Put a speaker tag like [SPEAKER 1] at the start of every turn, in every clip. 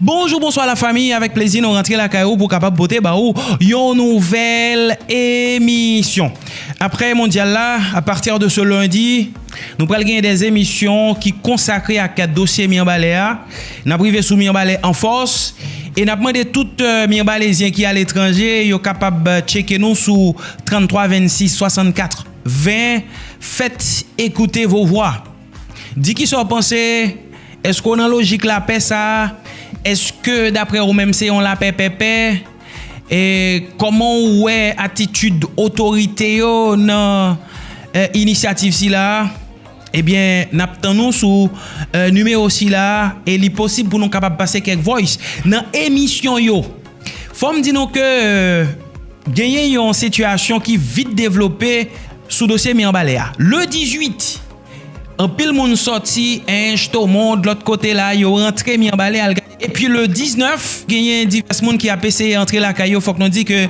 [SPEAKER 1] Bonjour, bonsoir la famille, avec plaisir nous rentrer la caillou pour capable botter bah ou une nouvelle émission. Après mondial là, à partir de ce lundi, nous prenons des émissions qui consacrées à 4 dossiers Mianbaléa. N'a privé sous Mianbalais en force et n'a demandé tout Mianbalaisien qui est à l'étranger, yo capable de checker nous sous 33 26 64 20. Faites écouter vos voix. Dis qui sont pensé, est-ce qu'on a logique la paix ça? Est-ce que d'après vous-même c'est on la paix? Et comment ouais attitude autorité yo dans initiative si là? Eh bien, n'attendons sous numéro si là et il est possible pour nous capable passer quelques voice dans émission yo. Faut me dire que gagner une situation qui vite développée sous dossier Mianbaléa. Le 18 en pile moun sorti tout monde de l'autre côté là yo rentré Mianbaléa. Et puis le 19 gagné divers monde qui a essayé entrer la caillou. Faut que nous dit que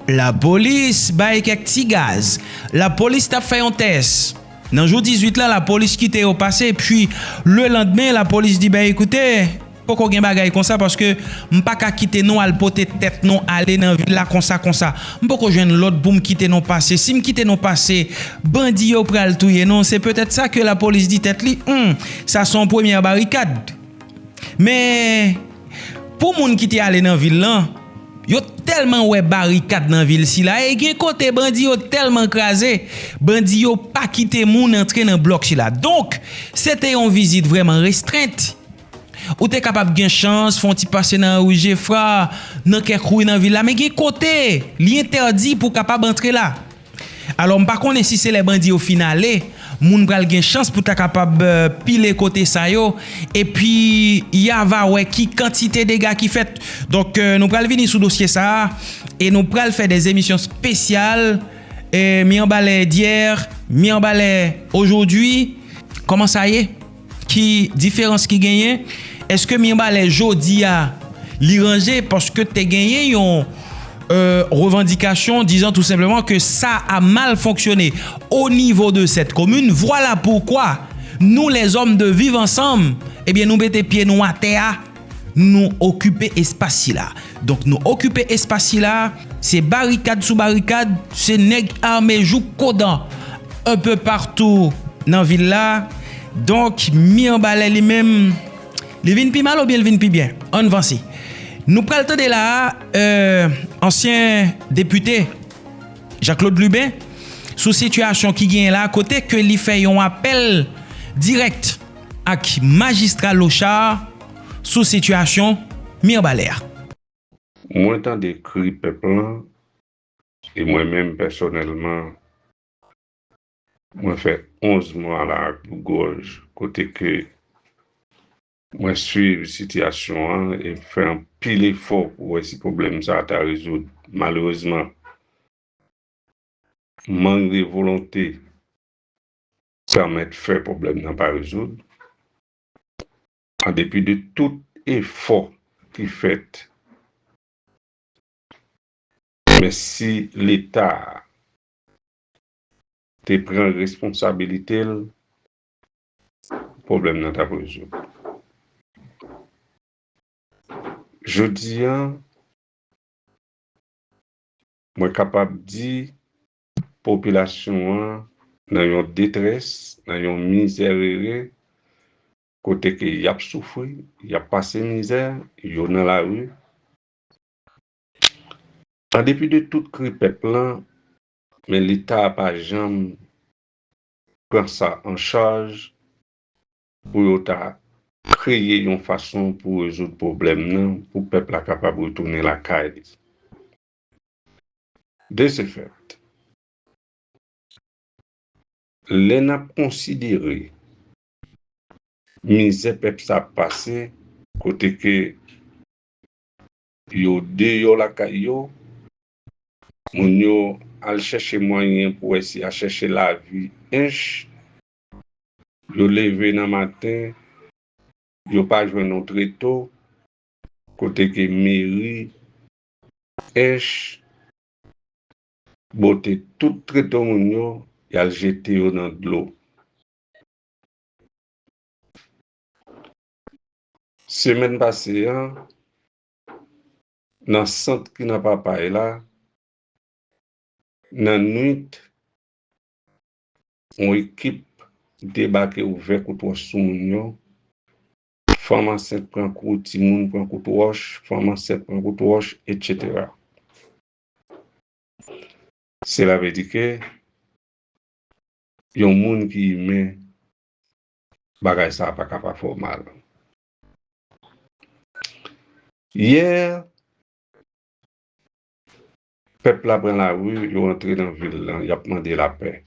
[SPEAKER 1] la police baille quelques petits gaz. La police t'a fait un test. Dans le jour 18 là, la police quitte au passé. Puis le lendemain, la police dit ben écoutez, pourquoi gen bagay comme ça parce que m'pas ka quitter non al poter tête non aller dans ville là comme ça. M'pas ko joindre l'autre pour me quitter non passé. Si me quitter non passé, bandi yo pral touyer non, c'est peut-être ça que la police dit tête li. Ça son première barricade. Mais pour moun qui te allé dans ville là, yo tellement ouais barricade dans ville si là et gen côté bandi yo tellement crasé, bandi yo pas quitter moun entrer dans bloc si là. Donc, c'était une visite vraiment restreinte. Ou t'es capable gen chance font ti passer dans rue Gefra, dans quelques rue dans ville là, mais gen côté, li interdit pour capable entrer là. Alors, par contre, si c'est les bandits au finale, moun pral gen chance pour ta capable piler côté ça yo et puis y a va ouais qui quantité de dégâts qui fait. Donc nous pral venir sous dossier ça et nous pral faire des émissions spéciales Mianbalais d'hier, Mianbalais aujourd'hui. Comment ça y est? Qui différence qui gagne? Est-ce que Mianbalais jodi a li ranger parce que t'es gagné yon revendication disant tout simplement que ça a mal fonctionné au niveau de cette commune. Voilà pourquoi nous les hommes de vivre ensemble, eh bien nous mettons pieds nous à terre, nous occuper espace là. Donc nous occuper espace là, c'est barricade sous barricade, c'est nèg armé jou kodan un peu partout dans ville là. Donc Mianbalais lui-même, il vient pi mal ou bien il vient pi bien. On va voir. Nous prenons de là, ancien député Jacques-Claude Lubin, sous situation qui gagne là, à côté que lui fait un appel direct avec magistrat Lochard sous situation Mianbaléa.
[SPEAKER 2] Moi, tant de cris peuple, et moi-même personnellement, moi fait 11 mois là, pour gorge, côté que moi suis la situation et faire un pile effort pour voir si le problème ça a résoudre. Malheureusement, manque de volonté permet de faire problème n'a pas résoudre. En dépit de tout effort qui fait, mais si l'État te prend responsabilité, le problème n'a pas résoudre. Je dis, moi capable de dire, population dans une détresse, dans une misère, côté que y a souffert, y a passé misère, y a dans la rue. En dépit de tout cri peuple, mais l'État n'a pas jamais pris ça en charge pour créer une façon pour résoudre le problème, pour que le peuple soit capable de retourner la caille. De ce fait, l'ENA a considéré misère peuple ça passé côté que yo de la caille moun yo al chercher moyen pour essayer à chercher la vie inch yo levé dans matin yo pas joindre non très tôt côté que mairie inch boté tout très tôt moun yo y a jeté yo dans de l'eau. Semaine passée dans centre qui n'a pas parlé là, dans nuit, on équipe débarqué ouvert contre son femme enceinte prend coup, timoun prend coup de roche, femme enceinte prend coup de roche, etc. Cela veut dire que yon moun qui met bagay ça pas capable faire mal. Hier, peuple a pris la rue, ils entré dans la ville, ils ont demandé la paix.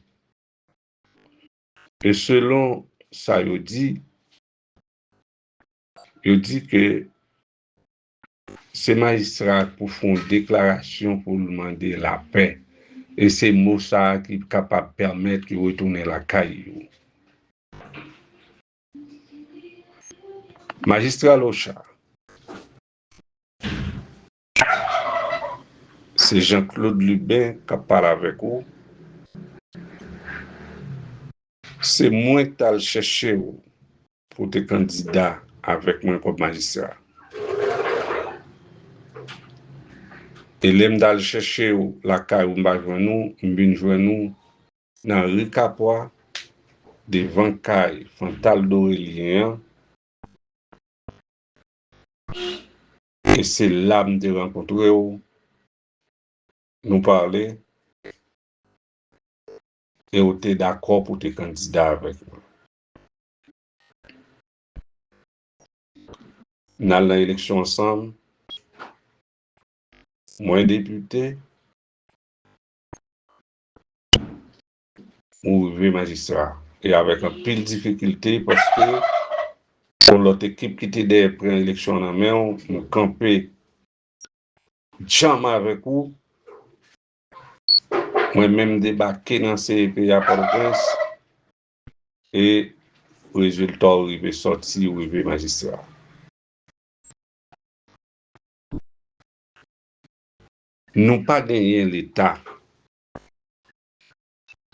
[SPEAKER 2] Et selon ça, il dit que ces magistrats pour faire une déclaration pour demander la paix. Et c'est Moussa qui est capable de permettre de retourner la caille. Magistrat Locha, c'est Jean-Claude Lubin qui parle avec vous. C'est moi qui t'ai cherché pour te candidat avec moi comme magistrat. Et l'aime d'aller chercher la caille où nous joindre dans Rue Capois, devant caille Fantal d'Aurélien. Et c'est là que je rencontré nous parler et vous êtes d'accord pour te candidat avec moi. Nous allons à l'élection ensemble, moi député, ou magistrat. Et avec un pile de difficulté parce que pour l'autre équipe qui était derrière l'élection en main, nous camper jamais avec vous. Moi-même débarqué dans CEP à Port-au-Prince et le résultat arrivé sorti ou arrivé magistrat. Nous pas gagné l'État.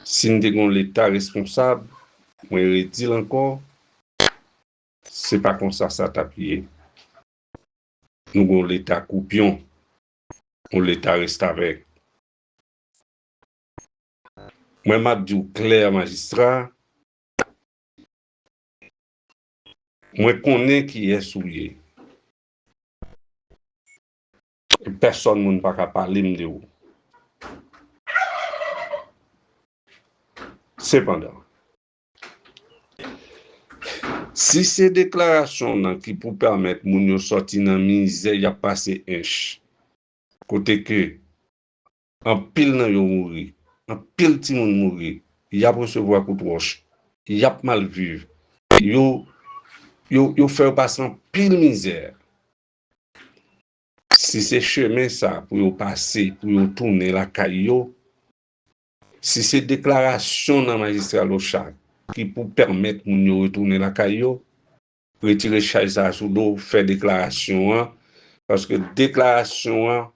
[SPEAKER 2] Si nous avons l'État responsable, moi je dis encore, c'est pas comme ça t'a plié. Nous avons l'État coupion, l'État reste avec. Moi, je dis clair, magistrat, moi, je connais qui est souillé. Personne ne peut pas parler de vous. Cependant, si ces déclarations qui pour permettre de sortir dans la misère, il y a passé un côté que en pile nan yo mouri, en pile ti moun mouri, y a recevoir coup de roche, y a mal vivre, yo fait passer en pile misère. Si c'est chemin ça pour yo passer, pour yo tourner la caillou, si c'est déclaration dans magistrat Locha qui pour permettre moun yo retourner la caillou, retirer charge ça sous dos, faire déclaration parce que déclaration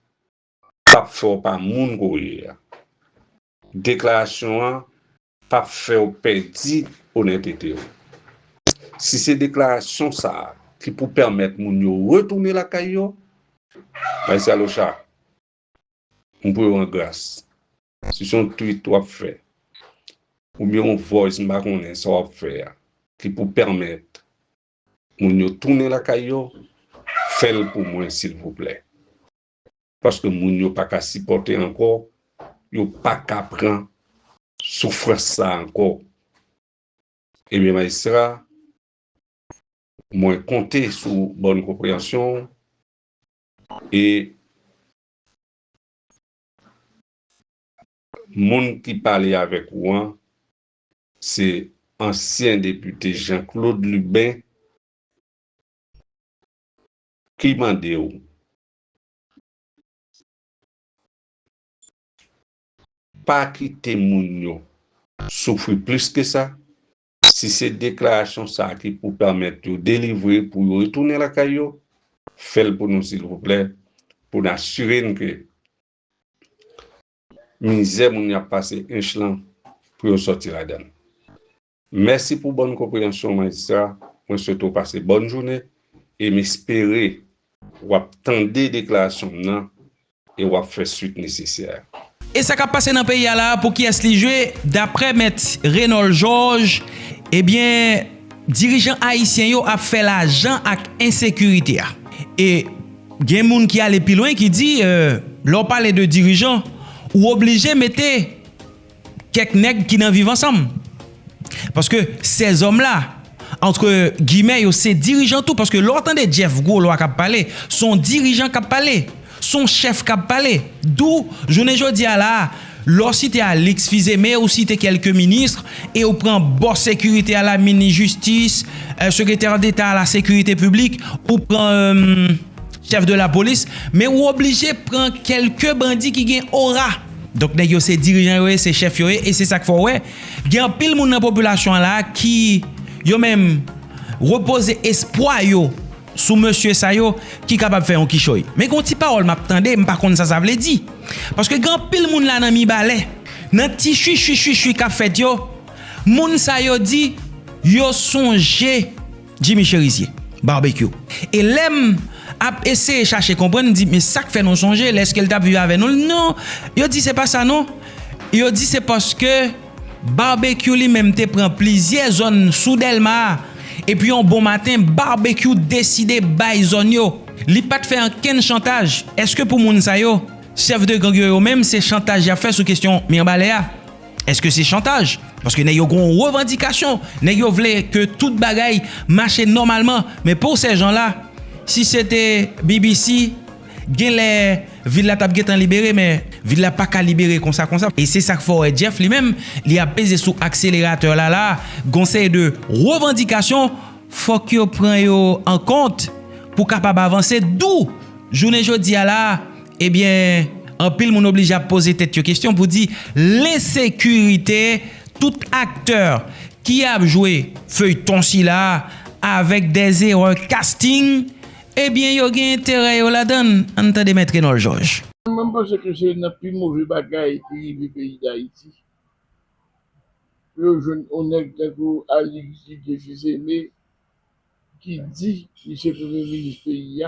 [SPEAKER 2] pas fait par moun goye. Déclaration pas fait perdre honnêteté. Si c'est déclaration ça qui pour permettre moun yo retourner la caillou, ben c'est Locha. On peut en grâce. Si son tweet toi fait ou bien on voice m'pa connait ça va faire qui pour permettre moun yo tourner la caillou, faites pour moi s'il vous plaît. Parce que moun yo pas qu'à supporter encore, yo pas qu'à prendre souffrance ça encore. Et bien magistrat, moi compter sur bonne compréhension et moun qui parlait avec moi, c'est ancien député Jean-Claude Lubin qui m'a dit pas quitter moun yo souffrir plus que ça. Si c'est déclaration ça qui pour permettre de délivrer pour retourner la caillou, faites pour nous s'il vous plaît pour assurer que misère moun a passé un chlan pour sortir là-dedans. Merci pour bonne compréhension magistrat. Moi souhaite passer bonne journée et m'espérer ou attendez déclaration non et ou faire suite nécessaire.
[SPEAKER 1] Et ça qui a passé dans le pays là pour qui est-ce li joué d'après maître Renaud Georges, eh bien dirigeant haïtien yo a fait l'argent avec insécurité. Et il y a des gens qui allent plus loin qui dit l'on parle de dirigeants ou obligé mettre quelques nègres qui n'en vivent ensemble. Parce que ces hommes-là, entre guillemets, c'est dirigeants tout. Parce que l'autant de Jeff Go, qui a parlé, son dirigeant qui a parlé, son chef qui a parlé. D'où, je ne dis à là, lorsque tu as l'ex-fisé, mais aussi tu quelques ministres, et on prend bonne sécurité à la mini-justice, secrétaire d'État à la sécurité publique, ou prend chef de la police, mais on obligé de prendre quelques bandits qui ont aura. Donc, c'est dirigeants, c'est chefs, et c'est ça qu'il faut. Il y a un pile de monde dans la population là qui yo même repose espoir yo sous monsieur Sayo qui est capable de faire un kichoy. Mais quand ti parole m'attendait, par contre ça veut dire. Parce que grand pile monde là dans mi balai, dans ti chui qu'a fait yo, moun sa yo dit yo songe Jimmy Cherizier barbecue. Et l'aime a essayé chercher comprendre dit mais ça que fait nous songer, est-ce qu'elle t'a vu avec nous? Non, yo dit c'est pas ça non. Yo dit c'est parce que barbecue lui-même te prend plusieurs zones sous Delma et puis un bon matin barbecue décidé bay zone yo. Li pas fait un chantage. Est-ce que pour moun sa yo chef de gang yo même c'est chantage a fait sous question Mirbalea? Est-ce que c'est chantage? Parce que n'ayons une revendication, n'ayons voulu que toute bagaille marche normalement, mais pour ces gens-là, si c'était BBC, les villes t'a getan libéré mais ville pas qu'à libérer comme ça. Et c'est ça qu'il faut Jeff lui-même, il a pesé sous accélérateur là, conseil de revendication, faut qu'il prenne en compte pour capable avancer d'où journée jodi là, eh bien en pile mon oblige à poser tête question pour dire l'insécurité, tout acteur qui a joué feuilleton si là avec des erreurs casting, eh bien, il y a un intérêt à la donne. Entendez, maître Renaud Georges.
[SPEAKER 3] Je pense que c'est une plus mauvaise bagaille qui vit le pays d'Haïti. On est à l'Église des fils aimés qui dit que c'est le premier ministre du pays.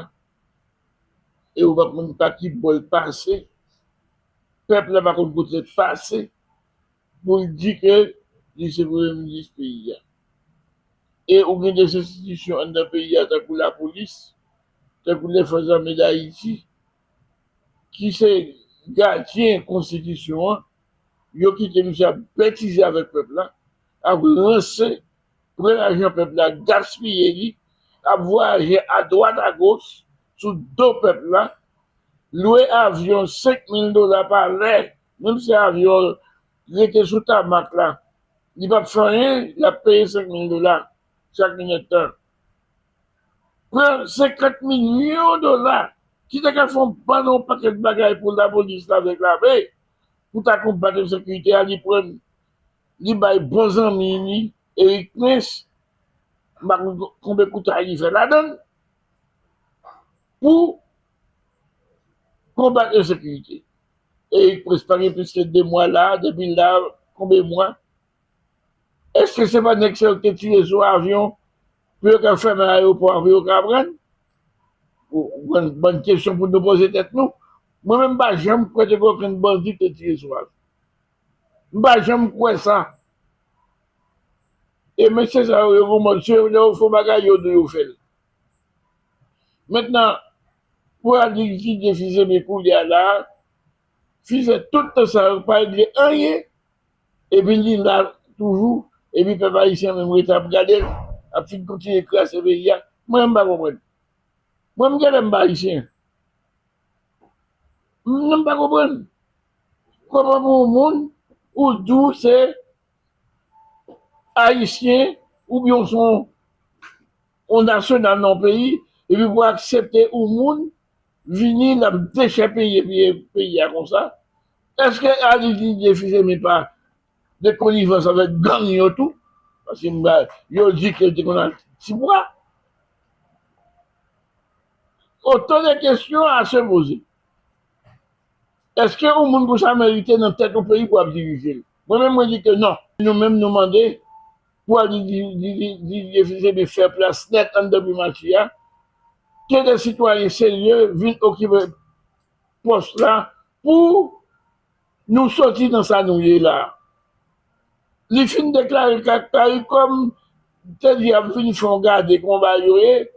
[SPEAKER 3] Et on va prendre pas qui bol passer. Le peuple va peut-être passer pour dire que c'est le premier ministre du pays. Et on a des institutions dans le pays, pour la police, pour les forces armées d'Haïti, qui c'est gardien de la constitution, yo qui te nous a bêtisé avec le peuple là, a lancé, prendre l'argent peuple là, gaspiller, à voyager à droite à gauche, sous deux peuples là, louer avion $5,000 par l'air, même si l'avion était sous ta marque là, il va faire rien, il a payé $5,000 chaque minute. Prends 50 millions de dollars. Qui t'a fait un pas non paquet de bagages pour la police avec la paix, pour ta combattre de sécurité, à lui prendre, lui bail bons amis, Eric Prince, combien de coûte à lui faire la donne, pour combattre la sécurité. Eric Prince, par exemple, plus que 2 mois là, depuis là, combien de mois? Est-ce que c'est pas un excellent qui tire sur l'avion, pour qu'on fasse un aéroport, pour qu'on prenne? Bonne question pour nous poser tête nous. Moi-même, j'aime croire que aucun bandit te tire sur l'avion. J'aime croire ça. Et monsieur, ça, il faut bagaille de faire. Maintenant, pour aller diffuser mes couilles là, si c'est tout ça, pas régler rien, et puis il là toujours, et puis peuple haïtien même regarder, à fin de continuer à classer le pays. Moi, je ne comprends pas. Moi, je ne pas haïtien. Je ne pas comprendre. Comment pour le monde, ou d'où c'est haïtien, ou bien on national dans le pays, et puis pour accepter au monde, venir la déchapper pays comme ça. Est-ce que Ali ne mais pas de connivence avec gang et tout? Parce que yo dit que qu'on a 6 mois. Autant de questions à se poser. Est-ce que au monde pour ça mériter dans tête au pays pour diriger? Moi-même, je dis que non. Nous-mêmes nous demander pour aller diffuser de faire place net en début de match. que des citoyens sérieux viennent occuper ce poste-là pour nous sortir dans sa nouille là. Les fins déclarés comme tel diable fin font garder combat yoé,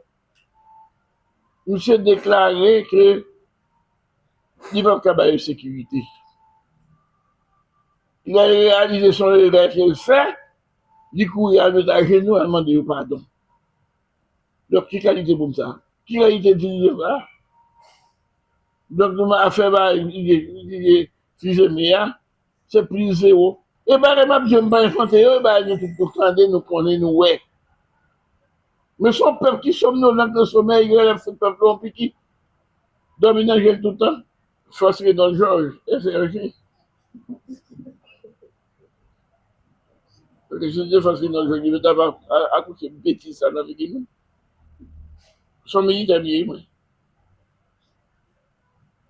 [SPEAKER 3] monsieur déclaré que il va pas de sécurité. Il a réalisé son erreur qu'il fait, du coup il a mis à genoux et demandé pardon. Donc qui qualité pour ça? Qui qualité dit ça? Donc nous avons fait il est fusé c'est plus zéro. Et bien, je ne vais pas inventer, nous tout nous connaissons, nous, ouais. Mais son peuple qui sommes nous dans le sommeil, il relève ce peuple en petit, dominant tout le temps, force dans le Georges, FRG. Je dis force dans le Georges, il veut d'abord accoucher de bêtises, ça n'a pas dit. Son militaire bien, moi.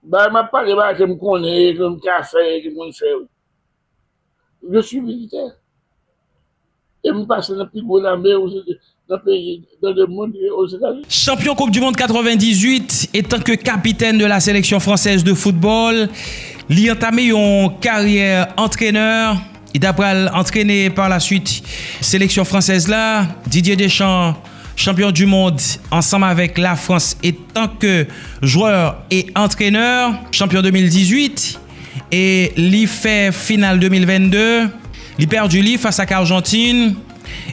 [SPEAKER 3] Ben, je ne parle pas que je me connais, que je me café, que je me fais. Je suis militaire. Et je passe dans le plus gros la mer dans le monde aux États-Unis.
[SPEAKER 1] Champion Coupe du Monde 98, étant que capitaine de la sélection française de football, il a entamé une carrière entraîneur. Il a entraîné par la suite sélection française là, Didier Deschamps, champion du monde ensemble avec la France et tant que joueur et entraîneur, champion 2018 et il fait finale 2022, il perd du lit face à l'Argentine.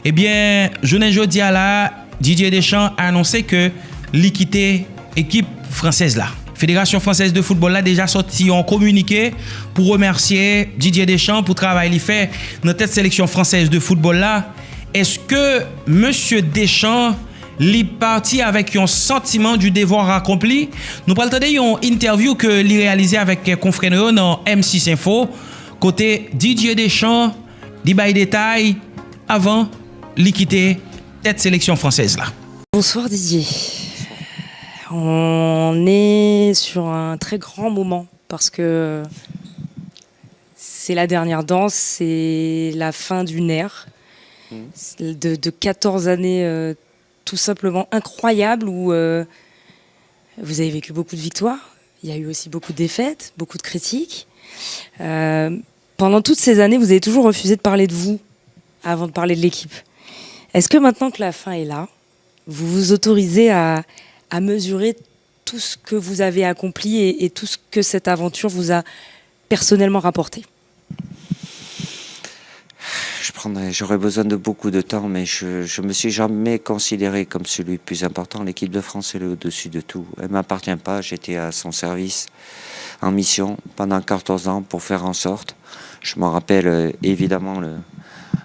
[SPEAKER 1] Eh bien, journée jeudi à la Didier Deschamps a annoncé que il quittait l'équipe française là. Fédération française de football a déjà sorti un communiqué pour remercier Didier Deschamps pour le travail qu'il fait dans cette sélection française de football là. Est-ce que Monsieur Deschamps est parti avec un sentiment du devoir accompli? Nous allons entendre une interview que il réalisé avec confrère dans M6 Info. Côté Didier Deschamps, il bail détail avant de quitter cette sélection française là.
[SPEAKER 4] Bonsoir Didier. On est sur un très grand moment parce que c'est la dernière danse, c'est la fin d'une ère de 14 années tout simplement incroyables où vous avez vécu beaucoup de victoires, il y a eu aussi beaucoup de défaites, beaucoup de critiques. Pendant toutes ces années, vous avez toujours refusé de parler de vous avant de parler de l'équipe. Est-ce que maintenant que la fin est là, vous vous autorisez à mesurer tout ce que vous avez accompli et tout ce que cette aventure vous a personnellement rapporté?
[SPEAKER 5] J'aurais besoin de beaucoup de temps, mais je me suis jamais considéré comme celui le plus important. L'équipe de France est au-dessus de tout. Elle ne m'appartient pas, j'étais à son service, en mission, pendant 14 ans, pour faire en sorte. Je me rappelle évidemment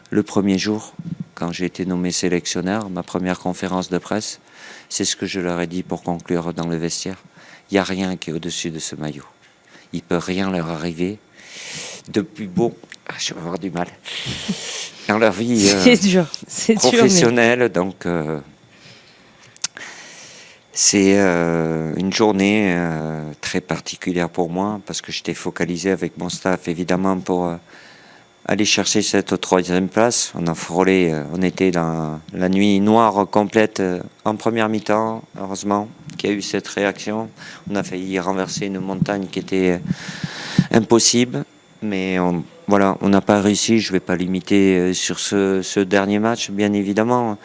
[SPEAKER 5] le premier jour, quand j'ai été nommé sélectionneur, ma première conférence de presse, c'est ce que je leur ai dit pour conclure dans le vestiaire. Il n'y a rien qui est au-dessus de ce maillot. Il ne peut rien leur arriver. Depuis je vais avoir du mal. Dans leur vie professionnelle, donc c'est une journée très particulière pour moi parce que j'étais focalisé avec mon staff évidemment pour aller chercher cette troisième place. On a frôlé, on était dans la nuit noire complète en première mi-temps, heureusement qu'il y a eu cette réaction. On a failli renverser une montagne qui était impossible, mais on n'a pas réussi. Je ne vais pas limiter sur ce dernier match, bien évidemment.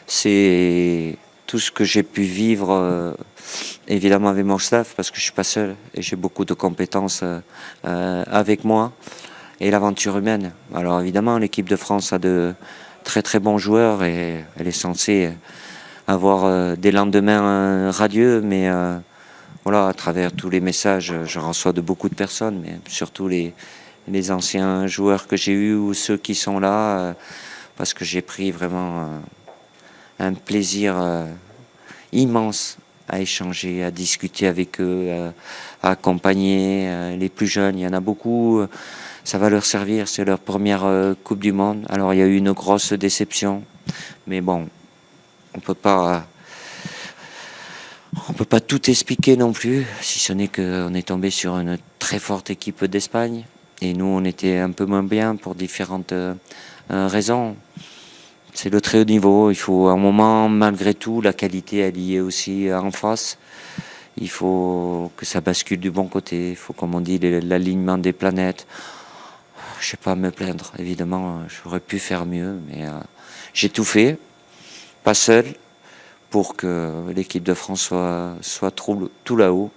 [SPEAKER 5] C'est tout ce que j'ai pu vivre, évidemment avec mon staff, parce que je ne suis pas seul et j'ai beaucoup de compétences avec moi. Et l'aventure humaine. Alors évidemment, l'équipe de France a de très très bons joueurs et elle est censée avoir des lendemains radieux, mais à travers tous les messages, je reçois de beaucoup de personnes, mais surtout les anciens joueurs que j'ai eus ou ceux qui sont là, parce que j'ai pris vraiment un plaisir immense à échanger, à discuter avec eux, à accompagner les plus jeunes. Il y en a beaucoup. Ça va leur servir, c'est leur première Coupe du Monde. Alors il y a eu une grosse déception, mais bon, on peut pas tout expliquer non plus, si ce n'est qu'on est tombé sur une très forte équipe d'Espagne, et nous on était un peu moins bien pour différentes raisons. C'est le très haut niveau. Il faut un moment, malgré tout, la qualité elle y est aussi en face. Il faut que ça bascule du bon côté. Il faut, comme on dit, l'alignement des planètes. Je ne vais pas me plaindre, évidemment. J'aurais pu faire mieux, mais j'ai tout fait, pas seul, pour que l'équipe de France soit tout là-haut.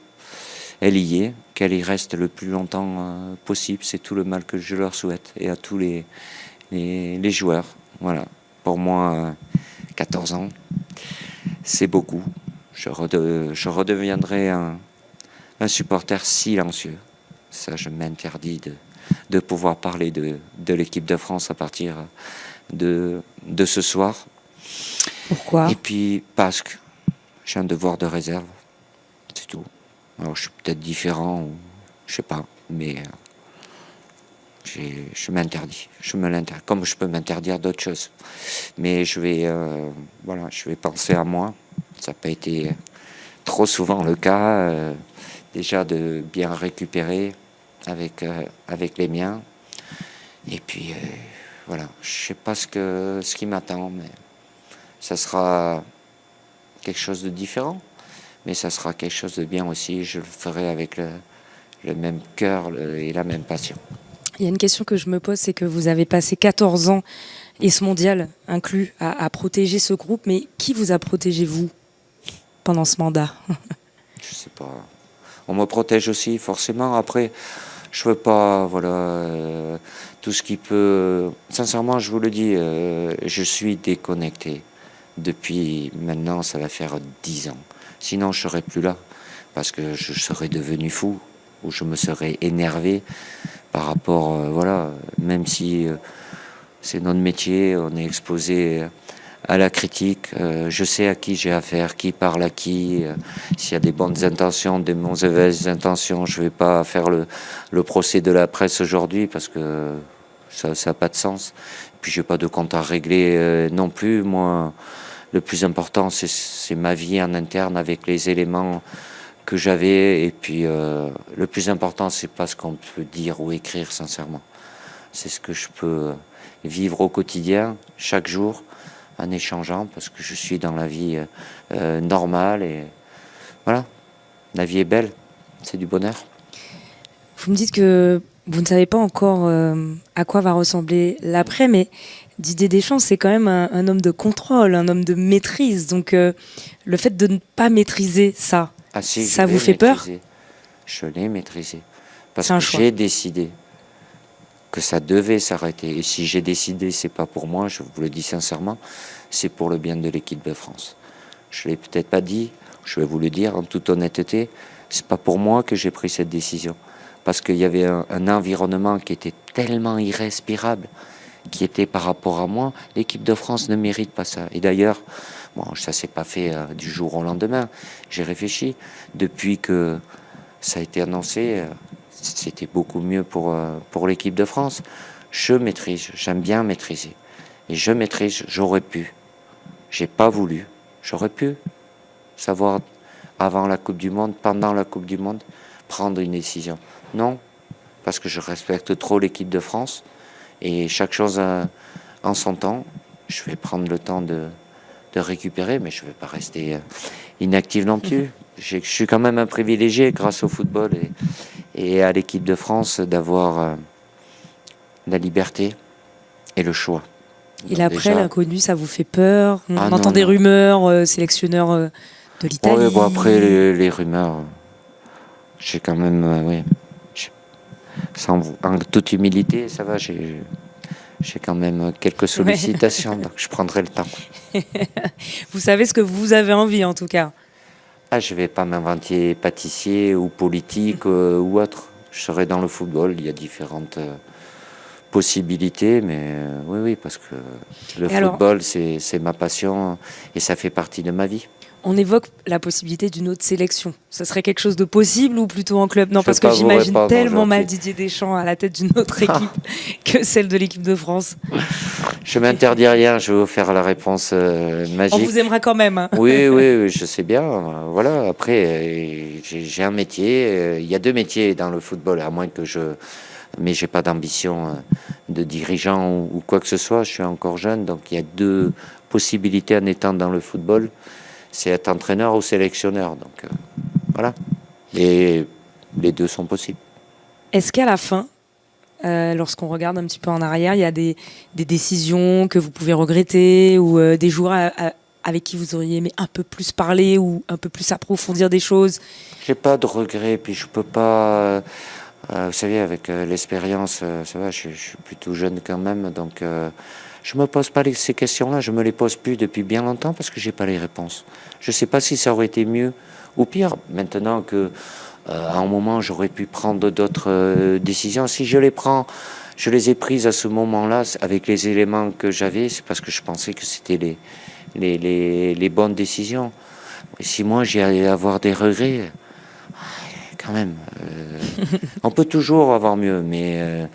[SPEAKER 5] Elle y est, qu'elle y reste le plus longtemps possible. C'est tout le mal que je leur souhaite et à tous les joueurs. Voilà. Pour moi, 14 ans, c'est beaucoup. Je redeviendrai un supporter silencieux. Ça, je m'interdis de pouvoir parler de l'équipe de France à partir de ce soir.
[SPEAKER 4] Pourquoi?
[SPEAKER 5] Et puis, parce que j'ai un devoir de réserve. C'est tout. Alors, je suis peut-être différent, ou je sais pas, mais je m'interdis. Je me l'interdis, comme je peux m'interdire d'autres choses. Mais je vais penser à moi. Ça n'a pas été trop souvent le cas. Déjà de bien récupérer avec les miens. Et puis, voilà. Je sais pas ce qui m'attend, mais ça sera quelque chose de différent. Mais ça sera quelque chose de bien aussi. Je le ferai avec le même cœur et la même passion.
[SPEAKER 4] Il y a une question que je me pose, c'est que vous avez passé 14 ans, et ce mondial inclus, à protéger ce groupe. Mais qui vous a protégé, vous, pendant ce mandat?
[SPEAKER 5] Je sais pas. On me protège aussi, forcément. Après, je veux pas, tout ce qui peut... Sincèrement, je vous le dis, je suis déconnecté. Depuis maintenant, ça va faire 10 ans. Sinon, je serais plus là, parce que je serais devenu fou, ou je me serais énervé par rapport, même si c'est notre métier, on est exposé à la critique, je sais à qui j'ai affaire, qui parle à qui, s'il y a des bonnes intentions, des mauvaises intentions, je vais pas faire le procès de la presse aujourd'hui, parce que ça n'a pas de sens. Puis j'ai pas de compte à régler non plus, moi... Le plus important, c'est ma vie en interne avec les éléments que j'avais. Et puis, le plus important, c'est pas ce qu'on peut dire ou écrire, sincèrement. C'est ce que je peux vivre au quotidien, chaque jour, en échangeant, parce que je suis dans la vie normale. Et voilà, la vie est belle, c'est du bonheur.
[SPEAKER 4] Vous me dites que vous ne savez pas encore à quoi va ressembler l'après, mais Didier Deschamps, c'est quand même un homme de contrôle, un homme de maîtrise. Donc, le fait de ne pas maîtriser ça, ça vous fait peur?
[SPEAKER 5] Je l'ai maîtrisé. Parce que j'ai décidé que ça devait s'arrêter. Et si j'ai décidé, c'est pas pour moi, je vous le dis sincèrement, c'est pour le bien de l'équipe de France. Je l'ai peut-être pas dit, je vais vous le dire en toute honnêteté, c'est pas pour moi que j'ai pris cette décision. Parce qu'il y avait un environnement qui était tellement irrespirable, qui était par rapport à moi, l'équipe de France ne mérite pas ça. Et d'ailleurs, bon, ça s'est pas fait du jour au lendemain. J'ai réfléchi. Depuis que ça a été annoncé, c'était beaucoup mieux pour l'équipe de France. Je maîtrise, j'aime bien maîtriser. Et je maîtrise, j'aurais pu. J'ai pas voulu. J'aurais pu savoir avant la Coupe du Monde, pendant la Coupe du Monde, prendre une décision. Non, parce que je respecte trop l'équipe de France. Et chaque chose en son temps, je vais prendre le temps de récupérer, mais je ne vais pas rester inactif non plus. Je suis quand même un privilégié grâce au football et à l'équipe de France d'avoir la liberté et le choix.
[SPEAKER 4] Et l'après, l'inconnu, ça vous fait peur? On entend des rumeurs, sélectionneur de l'Italie.
[SPEAKER 5] Bon, après, les rumeurs, j'ai quand même... en toute humilité, ça va, j'ai quand même quelques sollicitations, donc je prendrai le temps.
[SPEAKER 4] Vous savez ce que vous avez envie, en tout cas.
[SPEAKER 5] Je ne vais pas m'inventer pâtissier ou politique ou autre. Je serai dans le football, il y a différentes possibilités, mais oui, parce que le football, c'est ma passion et ça fait partie de ma vie.
[SPEAKER 4] On évoque la possibilité d'une autre sélection. Ça serait quelque chose de possible ou plutôt en club? Non, parce que j'imagine tellement mal Didier Deschamps à la tête d'une autre équipe que celle de l'équipe de France.
[SPEAKER 5] Je m'interdis rien, je vais vous faire la réponse magique.
[SPEAKER 4] On vous aimera quand même. Hein.
[SPEAKER 5] Oui, je sais bien. Voilà, après, j'ai un métier. Il y a deux métiers dans le football, à moins que je mais j'ai pas d'ambition de dirigeant ou quoi que ce soit. Je suis encore jeune, donc il y a deux possibilités en étant dans le football, c'est être entraîneur ou sélectionneur. Donc voilà, et les deux sont possibles.
[SPEAKER 4] Est-ce qu'à la fin, lorsqu'on regarde un petit peu en arrière, il y a des décisions que vous pouvez regretter ou des joueurs avec qui vous auriez aimé un peu plus parler ou un peu plus approfondir des choses?
[SPEAKER 5] J'ai pas de regrets, puis je peux pas. Vous savez, avec l'expérience, ça va, je suis plutôt jeune quand même, donc je me pose pas ces questions-là. Je me les pose plus depuis bien longtemps parce que j'ai pas les réponses. Je sais pas si ça aurait été mieux ou pire. Maintenant que à un moment j'aurais pu prendre d'autres décisions. Si je les prends, je les ai prises à ce moment-là avec les éléments que j'avais. C'est parce que je pensais que c'était les bonnes décisions. Et si moi j'ai à avoir des regrets. Quand même, on peut toujours avoir mieux, mais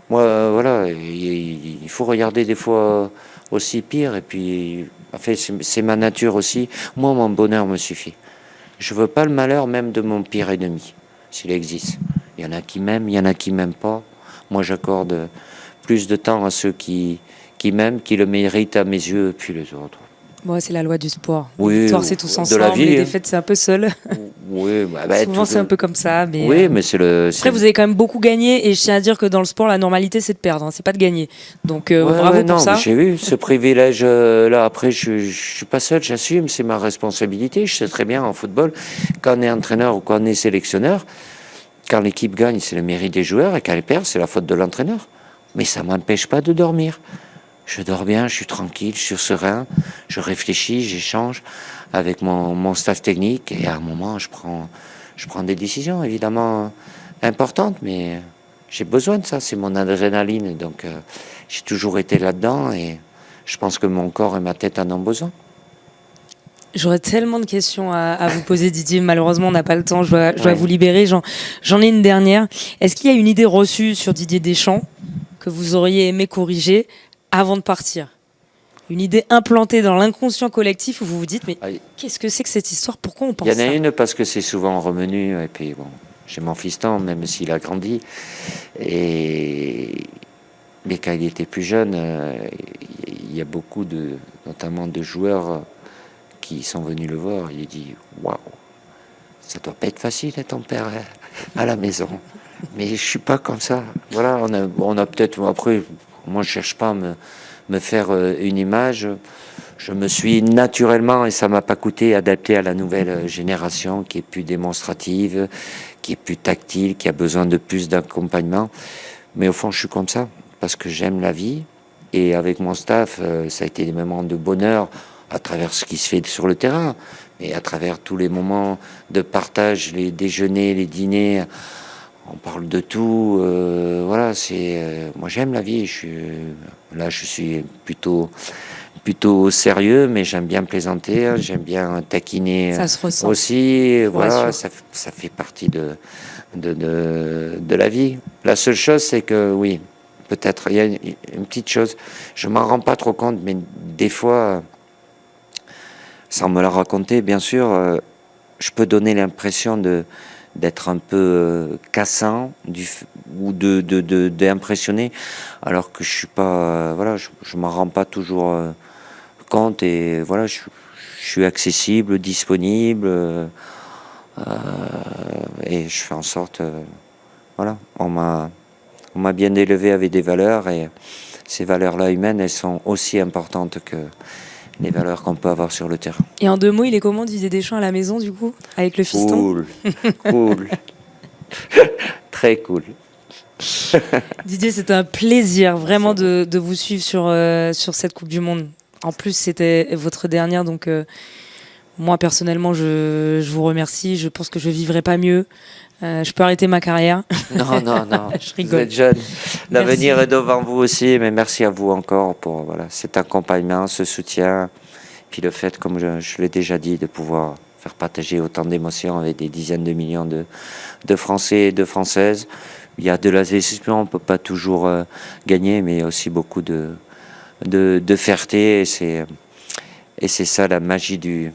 [SPEAKER 5] moi, voilà, il faut regarder des fois aussi pire, et puis, en fait, c'est ma nature aussi. Moi, mon bonheur me suffit. Je veux pas le malheur même de mon pire ennemi, s'il existe. Il y en a qui m'aiment, il y en a qui m'aiment pas. Moi, j'accorde plus de temps à ceux qui m'aiment, qui le méritent à mes yeux, puis les autres.
[SPEAKER 4] Bon, c'est la loi du sport.
[SPEAKER 5] Oui,
[SPEAKER 4] les victoires, c'est tous
[SPEAKER 5] de
[SPEAKER 4] ensemble.
[SPEAKER 5] la vie,
[SPEAKER 4] les défaites, c'est un peu seul.
[SPEAKER 5] Oui,
[SPEAKER 4] Souvent, c'est un peu comme ça. Mais,
[SPEAKER 5] oui, mais c'est le.
[SPEAKER 4] Après, vous avez quand même beaucoup gagné. Et je tiens à dire que dans le sport, la normalité, c'est de perdre. Hein, c'est pas de gagner. Donc, bravo pour ça.
[SPEAKER 5] J'ai eu ce privilège-là. Après, je suis pas seul, j'assume. C'est ma responsabilité. Je sais très bien en football, quand on est entraîneur ou quand on est sélectionneur, quand l'équipe gagne, c'est le mérite des joueurs. Et quand elle perd, c'est la faute de l'entraîneur. Mais ça m'empêche pas de dormir. Je dors bien, je suis tranquille, je suis serein, je réfléchis, j'échange avec mon staff technique et à un moment, je prends des décisions évidemment importantes, mais j'ai besoin de ça, c'est mon adrénaline, donc j'ai toujours été là-dedans et je pense que mon corps et ma tête en ont besoin.
[SPEAKER 4] J'aurais tellement de questions à vous poser, Didier. Malheureusement, on n'a pas le temps. Je dois vous libérer. J'en ai une dernière. Est-ce qu'il y a une idée reçue sur Didier Deschamps que vous auriez aimé corriger avant de partir? Une idée implantée dans l'inconscient collectif où vous vous dites mais qu'est-ce que c'est que cette histoire? Pourquoi on pense ça?
[SPEAKER 5] Il y en a une parce que c'est souvent revenu et puis bon, j'ai mon fiston même s'il a grandi mais quand il était plus jeune, il y a beaucoup notamment de joueurs qui sont venus le voir. Il a dit waouh, ça doit pas être facile d'être ton père à la maison. Mais je suis pas comme ça. Voilà, on a peut-être après. Moi, je cherche pas à me faire une image. Je me suis naturellement, et ça m'a pas coûté, adapté à la nouvelle génération qui est plus démonstrative, qui est plus tactile, qui a besoin de plus d'accompagnement. Mais au fond, je suis comme ça parce que j'aime la vie. Et avec mon staff, ça a été des moments de bonheur à travers ce qui se fait sur le terrain, mais à travers tous les moments de partage, les déjeuners, les dîners. On parle de tout, voilà. Moi j'aime la vie. Je suis plutôt sérieux, mais j'aime bien plaisanter, hein, j'aime bien taquiner
[SPEAKER 4] ça se ressent
[SPEAKER 5] aussi. Voilà, ça fait partie de la vie. La seule chose, c'est que oui, peut-être il y a une petite chose. Je m'en rends pas trop compte, mais des fois, sans me la raconter, bien sûr, je peux donner l'impression d'être un peu cassant ou d'impressionner, alors que je suis pas, voilà, je m'en rends pas toujours compte et voilà, je suis accessible, disponible et je fais en sorte, voilà, on m'a bien élevé avec des valeurs et ces valeurs-là humaines, elles sont aussi importantes que les valeurs qu'on peut avoir sur le terrain.
[SPEAKER 4] Et en 2 mots, il est comment Didier Deschamps à la maison du coup, avec le fiston?
[SPEAKER 5] Cool. Très cool.
[SPEAKER 4] Didier, c'était un plaisir vraiment de vous suivre sur cette Coupe du Monde. En plus, c'était votre dernière, donc moi personnellement, je vous remercie. Je pense que je vivrai pas mieux. Je peux arrêter ma carrière.
[SPEAKER 5] Non.
[SPEAKER 4] Je rigole.
[SPEAKER 5] Vous êtes jeune. L'avenir est devant vous aussi, mais merci à vous encore pour cet accompagnement, ce soutien. Puis le fait, comme je l'ai déjà dit, de pouvoir faire partager autant d'émotions avec des dizaines de millions de Français et de Françaises. Il y a de la déception, on ne peut pas toujours gagner, mais il y a aussi beaucoup de fierté. Et c'est ça la magie du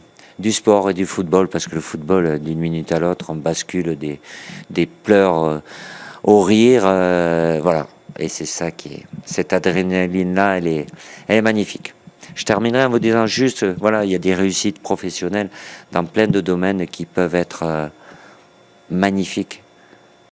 [SPEAKER 5] sport et du football, parce que le football, d'une minute à l'autre, on bascule des pleurs au rire, voilà. Et c'est ça cette adrénaline-là, elle est magnifique. Je terminerai en vous disant juste, voilà, il y a des réussites professionnelles dans plein de domaines qui peuvent être magnifiques.